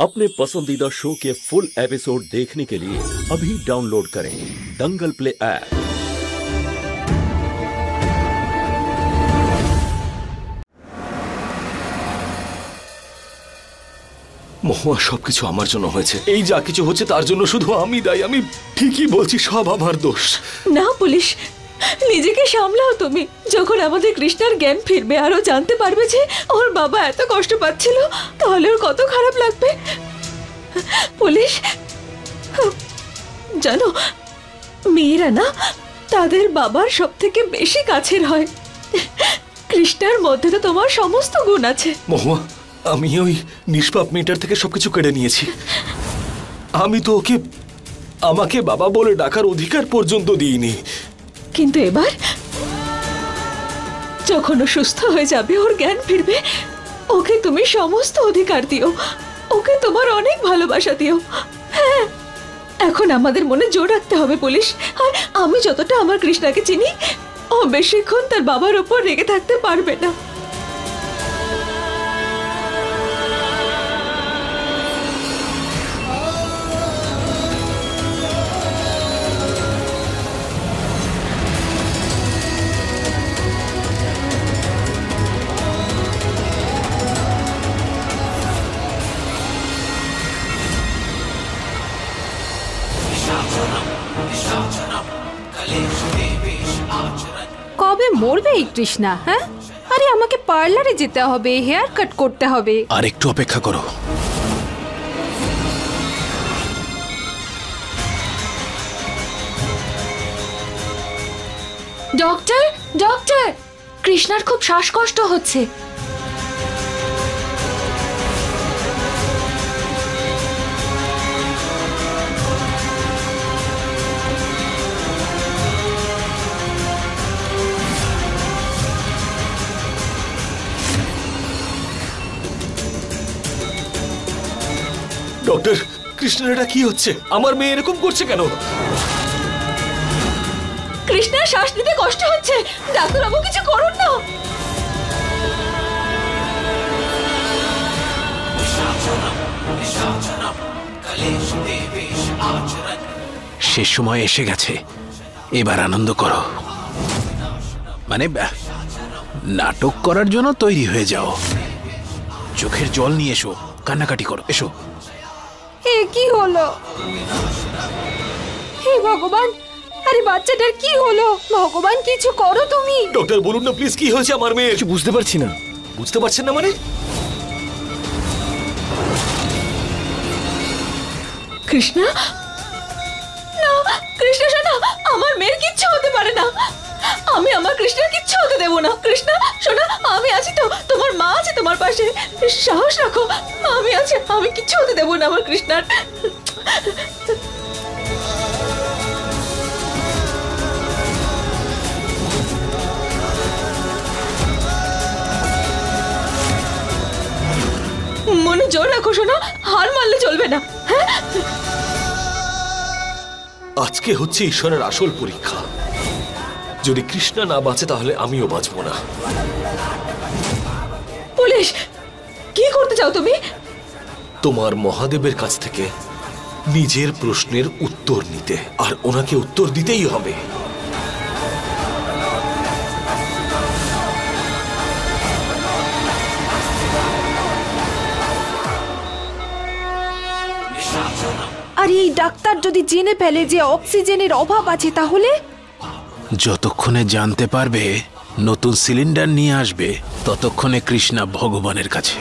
अपने पसंदीदा शो के फुल एपिसोड देखने के लिए अभी डाउनलोड करें दंगल प्ले ऐप। মহুয়া সবকিছু আমার জন্য হয়েছে। এই যা কিছু হচ্ছে তার জন্য শুধু আমি দায়ী। আমি ঠিকই বলছি, সব আমার দোষ। না পুলিশ, নিজেকে সামলাও তুমি। যখন আমাদের কৃষ্ণার জ্ঞান ফিরবে আর ও জানতে পারবে যে ওর বাবা এত কষ্ট পাচ্ছিল, তাহলে ওর কত খারাপ লাগবে। পুলিশ, জানো মেয়েরা না তাদের বাবার সব থেকে বেশি কাছের হয়। কৃষ্ণার মধ্যে তো তোমার সমস্ত গুণ আছে। মহুয়া, আমি ওই নিষ্পাপ মেয়েটার থেকে সবকিছু কেড়ে নিয়েছি। আমি তো ওকে আমাকে বাবা বলে ডাকার অধিকার পর্যন্ত দিইনি। কিন্তু এবার যখন ও সুস্থ হয়ে যাবে, ওর জ্ঞান ফিরবে, ওকে তুমি সমস্ত অধিকার দিও, ওকে তোমার অনেক ভালোবাসা দিও। হ্যাঁ, এখন আমাদের মনে জোর রাখতে হবে পুলিশ। আর আমি যতটা আমার কৃষ্ণাকে চিনি, ও বেশিক্ষণ তার বাবার উপর রেগে থাকতে পারবে না। কবে মরবে এই কৃষ্ণা? হ্যাঁ, আরে আমাকে পার্লারে যেতে হবে, হেয়ার কাট করতে হবে। আর একটু অপেক্ষা করো। ডক্টর, ডক্টর, কৃষ্ণার খুব শ্বাসকষ্ট হচ্ছে। ডক্টর, কৃষ্ণের এটা কি হচ্ছে? আমার মেয়ে এরকম করছে কেন? কৃষ্ণার শ্বাস নিতে কষ্ট হচ্ছে, ডাক্তারবাবু কিছু করুন না। শেষ সময় এসে গেছে, এবার আনন্দ করো। মানে নাটক করার জন্য তৈরি হয়ে যাও। চোখের জল নিয়ে এসো, কান্নাকাটি করো, এসো। এ কি হলো? হে ভগবান, আরে বাচ্চাটার কি হলো? ভগবান কিছু করো তুমি। ডক্টর বলুন না প্লিজ, কি হয়েছে আমার মেয়ে? কিছু বুঝতে পারছি না। বুঝতে পারছেন না মানে? কৃষ্ণা, না কৃষ্ণা শোনো, আমার মেয়ের কিচ্ছু হতে পারে না। আমি আমার কৃষ্ণার কিচ্ছু হতে দেবো না। কৃষ্ণা শোনো, আমি আছি তো, তোমার মা আছে তোমার পাশে, সাহস রাখো। আমি আছি, আমি কিচ্ছু হতে দেবো না আমার কৃষ্ণার। মনে জোর রাখো শোনো, হার মারলে চলবে না। হ্যাঁ, আজকে হচ্ছে ঈশ্বরের আসল পরীক্ষা। যদি কৃষ্ণা না বাঁচে তাহলে আমিও বাঁচবো না। পুলিশ, কি করতে চাও তুমি? তোমার মহাদেবের কাছ থেকে নিজের প্রশ্নের উত্তর নিতে, আর ওনাকে উত্তর দিতেই হবে। আর এই ডাক্তার যদি জেনে ফেলে যে অক্সিজেনের অভাব আছে, তাহলে? যতক্ষণে জানতে পারবে নতুন সিলিন্ডার নিয়ে আসবে, ততক্ষণে কৃষ্ণা ভগবানের কাছে।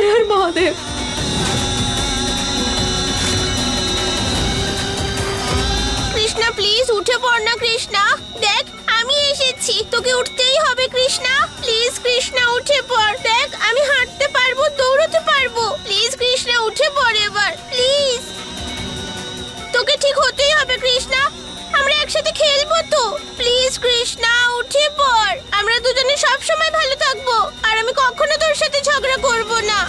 হর হর মহাদেব। কৃষ্ণা প্লিজ উঠে পড় না কৃষ্ণা, দেখ আমি এসেছি, তোকে উঠতেই হবে কৃষ্ণা, প্লিজ কৃষ্ণা উঠে পড়, দেখ আমি হাঁটতে পারবো, দৌড়তে পারবো, প্লিজ কৃষ্ণা উঠে পড় এবার প্লিজ, তোকে ঠিক হতেই হবে কৃষ্ণা, আমরা একসাথে খেলবো তো, প্লিজ কৃষ্ণা উঠে পড়, আমরা দুজনে সব সময় ভালো থাকবো আর আমি কখনো তোর সাথে ঝগড়া করব না।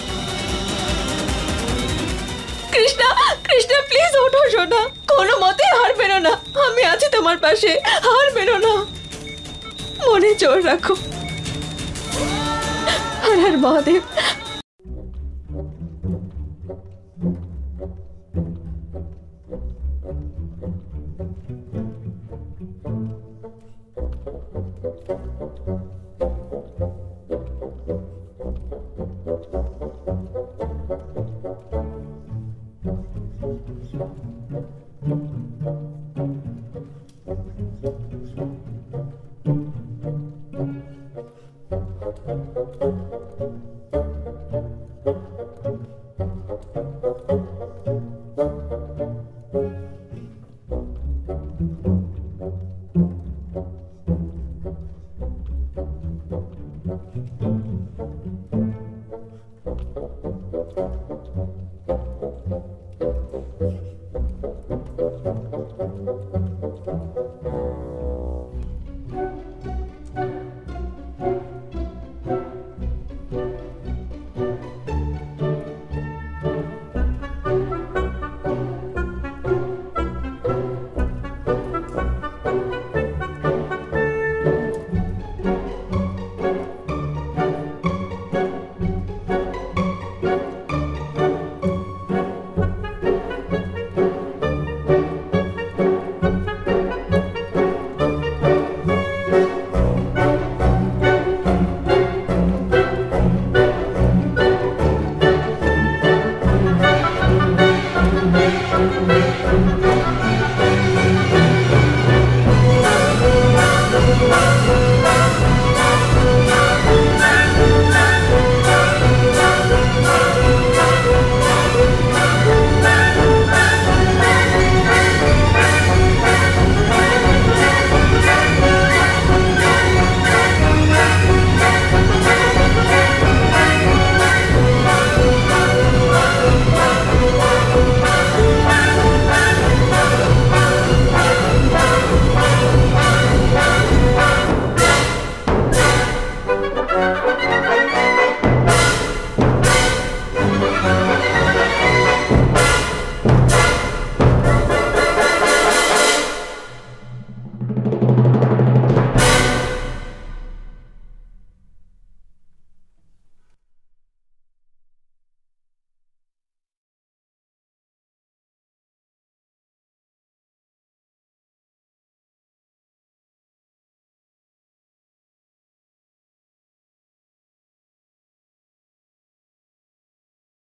কৃষ্ণা কৃষ্ণা প্লিজ ওঠো সোনা, কোনো মতে হার মেনো না, আমি আছি তোমার পাশে, হার মেনো না, মনে জোর রাখো। হর হর মহাদেব।